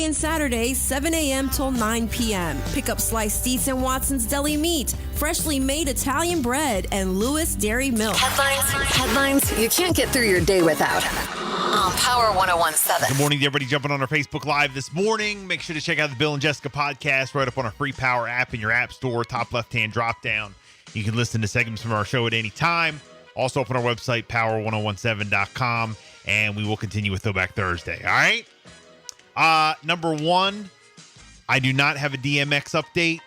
And Saturdays, 7 a.m. till 9 p.m. Pick up sliced eats and Watson's Deli Meat, freshly made Italian bread, and Lewis Dairy Milk. Headlines you can't get through your day without. On Power 101.7. Good morning to everybody jumping on our Facebook Live this morning. Make sure to check out the Bill and Jessica podcast right up on our free Power app in your app store, top left-hand drop-down. You can listen to segments from our show at any time. Also up on our website, power1017.com, and we will continue with Throwback Thursday. All right? Number one, I do not have a DMX update.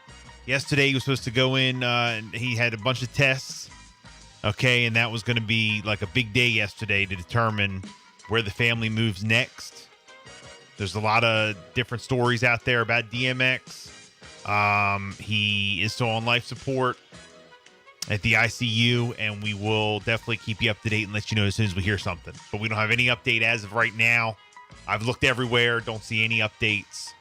Yesterday, he was supposed to go in, and he had a bunch of tests. Okay, and that was going to be like a big day yesterday to determine where the family moves next. There's a lot of different stories out there about DMX. He is still on life support at the ICU, and we will definitely keep you up to date and let you know as soon as we hear something. But we don't have any update as of right now. I've looked everywhere, don't see any updates.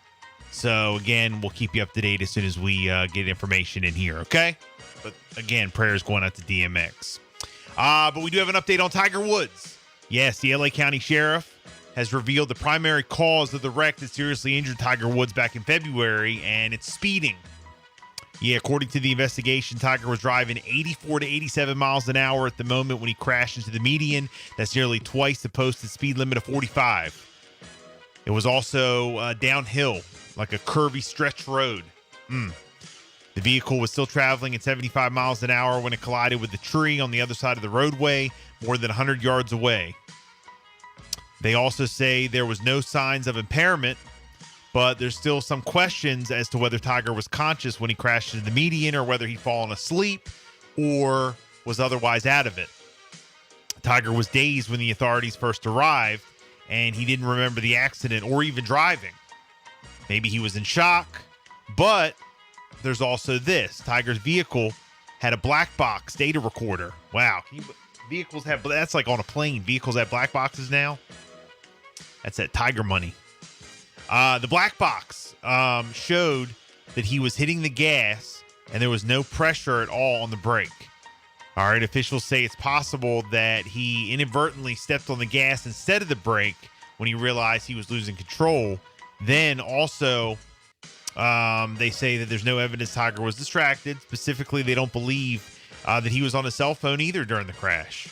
So, again, we'll keep you up to date as soon as we get information in here, okay? But, again, prayers going out to DMX. But we do have an update on Tiger Woods. Yes, the LA County Sheriff has revealed the primary cause of the wreck that seriously injured Tiger Woods back in February, and it's speeding. Yeah, according to the investigation, Tiger was driving 84 to 87 miles an hour at the moment when he crashed into the median. That's nearly twice the posted speed limit of 45. It was also downhill, like a curvy stretch road. The vehicle was still traveling at 75 miles an hour when it collided with the tree on the other side of the roadway, more than 100 yards away. They also say there was no signs of impairment, but there's still some questions as to whether Tiger was conscious when he crashed into the median or whether he'd fallen asleep or was otherwise out of it. Tiger was dazed when the authorities first arrived, and he didn't remember the accident or even driving. Maybe he was in shock, but there's also this. Tiger's vehicle had a black box data recorder. Wow. Vehicles have, that's like on a plane. Vehicles have black boxes now. That's that Tiger money. The black box showed that he was hitting the gas and there was no pressure at all on the brake. All right, officials say it's possible that he inadvertently stepped on the gas instead of the brake when he realized he was losing control. Then also, they say that there's no evidence Tiger was distracted. Specifically, they don't believe that he was on a cell phone either during the crash.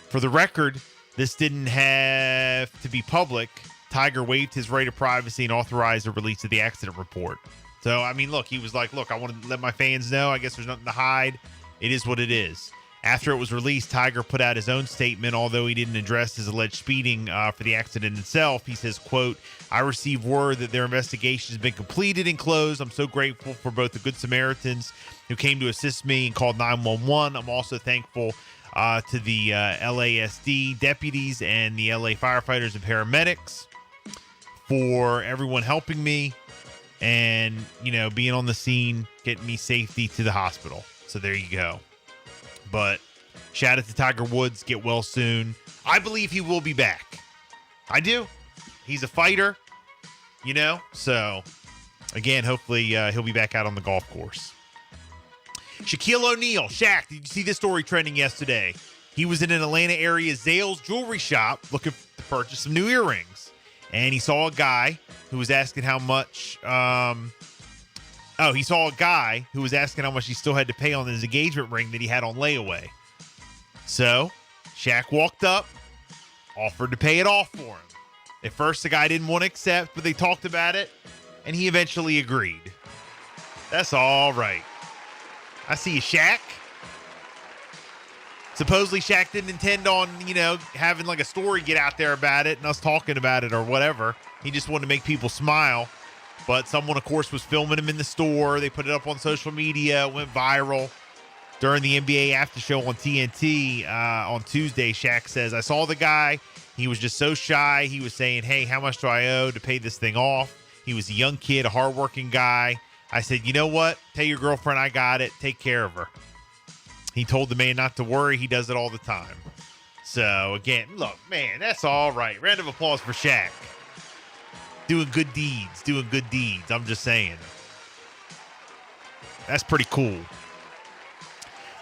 For the record, this didn't have to be public. Tiger waived his right of privacy and authorized the release of the accident report. So, I mean, look, he was like, look, I want to let my fans know. I guess there's nothing to hide. It is what it is. After it was released, Tiger put out his own statement, although he didn't address his alleged speeding for the accident itself. He says, quote, "I received word that their investigation has been completed and closed. I'm so grateful for both the Good Samaritans who came to assist me and called 911. I'm also thankful to the LASD deputies and the LA firefighters and paramedics for everyone helping me and, you know, being on the scene, getting me safety to the hospital." So there you go. But shout out to Tiger Woods. Get well soon. I believe he will be back. I do. He's a fighter, you know. So, again, hopefully he'll be back out on the golf course. Shaquille O'Neal, Shaq, did you see this story trending yesterday? He was in an Atlanta area Zales jewelry shop looking to purchase some new earrings. And he saw a guy who was asking how much... he saw a guy who was asking how much he still had to pay on his engagement ring that he had on layaway. So, Shaq walked up, offered to pay it off for him. At first, the guy didn't want to accept, but they talked about it, and he eventually agreed. That's all right. I see you, Shaq. Supposedly, Shaq didn't intend on, you know, having like a story get out there about it and us talking about it or whatever. He just wanted to make people smile. But someone, of course, was filming him in the store. They put it up on social media. It went viral. During the NBA After Show on TNT on Tuesday, Shaq says, "I saw the guy. He was just so shy. He was saying, 'Hey, how much do I owe to pay this thing off?' He was a young kid, a hardworking guy. I said, 'You know what? Tell your girlfriend I got it. Take care of her.' He told the man not to worry. He does it all the time." So, again, look, man, that's all right. Round of applause for Shaq. Doing good deeds. I'm just saying. That's pretty cool.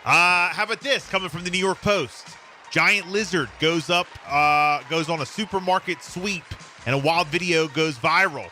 How about this? Coming from the New York Post. Giant lizard goes on a supermarket sweep, and a wild video goes viral.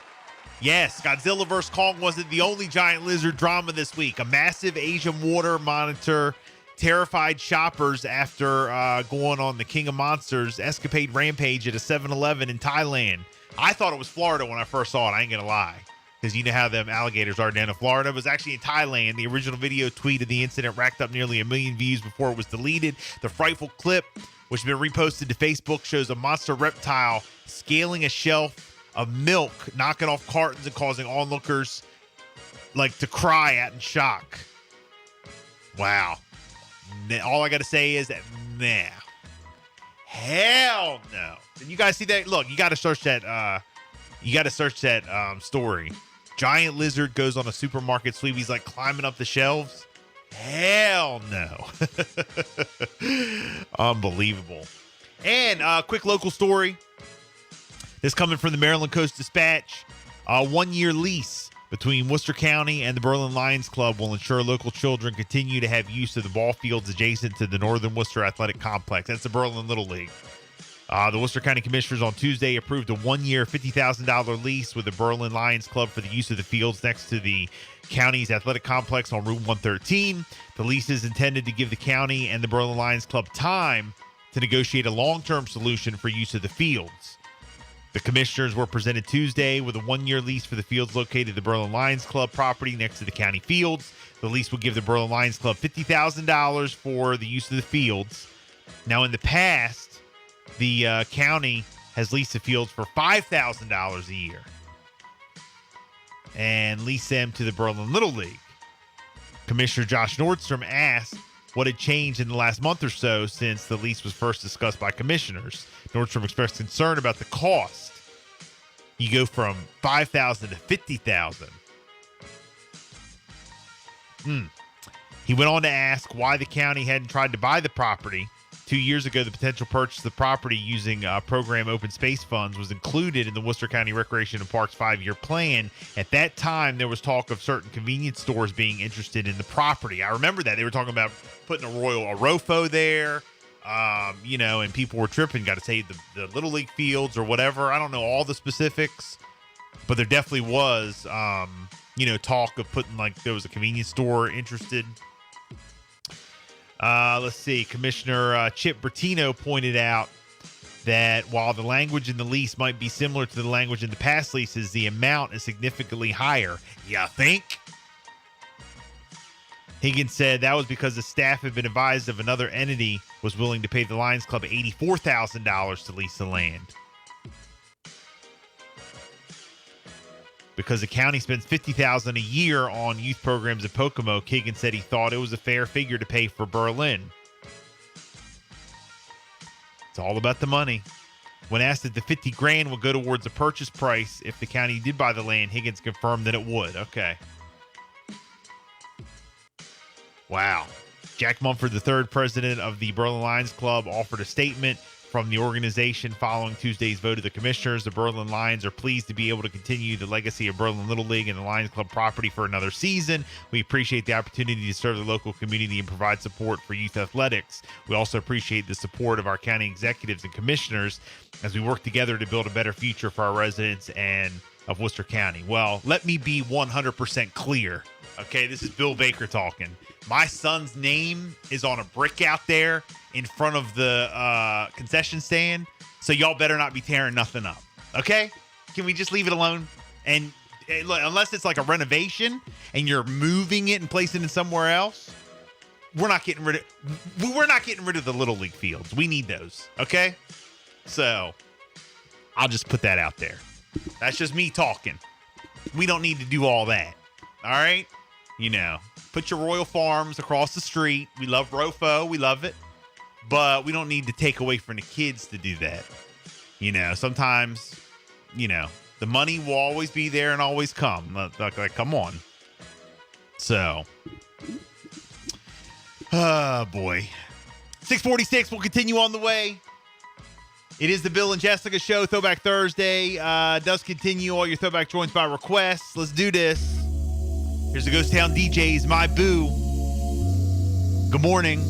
Yes, Godzilla vs. Kong wasn't the only giant lizard drama this week. A massive Asian water monitor terrified shoppers after going on the King of Monsters escapade rampage at a 7-Eleven in Thailand. I thought it was Florida when I first saw it. I ain't going to lie. Because you know how them alligators are down in Florida. It was actually in Thailand. The original video tweet of the incident racked up nearly 1 million views before it was deleted. The frightful clip, which has been reposted to Facebook, shows a monster reptile scaling a shelf of milk, knocking off cartons and causing onlookers to cry out in shock. Wow. All I got to say is, nah. Hell no. And you guys see that? Look, you got to search that. Story. Giant lizard goes on a supermarket sweep. He's climbing up the shelves. Hell no. Unbelievable. And a quick local story. This coming from the Maryland Coast Dispatch. A 1-year lease between Worcester County and the Berlin Lions Club will ensure local children continue to have use of the ball fields adjacent to the Northern Worcester Athletic Complex. That's the Berlin Little League. The Worcester County Commissioners on Tuesday approved a 1-year $50,000 lease with the Berlin Lions Club for the use of the fields next to the county's athletic complex on Route 113. The lease is intended to give the county and the Berlin Lions Club time to negotiate a long-term solution for use of the fields. The commissioners were presented Tuesday with a 1-year lease for the fields located at the Berlin Lions Club property next to the county fields. The lease would give the Berlin Lions Club $50,000 for the use of the fields. Now, in the past, the county has leased the fields for $5,000 a year and leased them to the Berlin Little League. Commissioner Josh Nordstrom asked what had changed in the last month or so since the lease was first discussed by commissioners. Nordstrom expressed concern about the cost. You go from $5,000 to $50,000. He went on to ask why the county hadn't tried to buy the property. 2 years ago, the potential purchase of the property using program open space funds was included in the Worcester County Recreation and Parks 5-year plan. At that time, there was talk of certain convenience stores being interested in the property. I remember that. They were talking about putting a ROFO there, and people were tripping, got to say the Little League fields or whatever. I don't know all the specifics, but there definitely was, talk of putting, there was a convenience store interested. Let's see. Commissioner Chip Bertino pointed out that while the language in the lease might be similar to the language in the past leases, the amount is significantly higher. You think? Higgins said that was because the staff had been advised of another entity was willing to pay the Lions Club $84,000 to lease the land. Because the county spends $50,000 a year on youth programs at Pocomoke, Higgins said he thought it was a fair figure to pay for Berlin. It's all about the money. When asked if the $50,000 would go towards the purchase price if the county did buy the land, Higgins confirmed that it would. Okay. Wow. Jack Mumford III, president of the Berlin Lions Club, offered a statement from the organization following Tuesday's vote of the commissioners. The Berlin Lions are pleased to be able to continue the legacy of Berlin Little League and the Lions Club property for another season. We appreciate the opportunity to serve the local community and provide support for youth athletics. We also appreciate the support of our county executives and commissioners as we work together to build a better future for our residents and of Worcester County. Well, let me be 100% clear. Okay, this is Bill Baker talking. My son's name is on a brick out there in front of the concession stand, so y'all better not be tearing nothing up. Okay? Can we just leave it alone? And unless it's like a renovation and you're moving it and placing it somewhere else, we're not getting rid of the Little League fields. We need those. Okay? So I'll just put that out there. That's just me talking. We don't need to do all that. All right? Put your Royal Farms across the street. We love ROFO. We love it. But we don't need to take away from the kids to do that. Sometimes, the money will always be there and always come. Come on. So, oh boy. 6:46, we'll continue on the way. It is the Bill and Jessica Show, Throwback Thursday. Does continue all your throwback joints by request. Let's do this. Here's the Ghost Town DJs, My Boo. Good morning.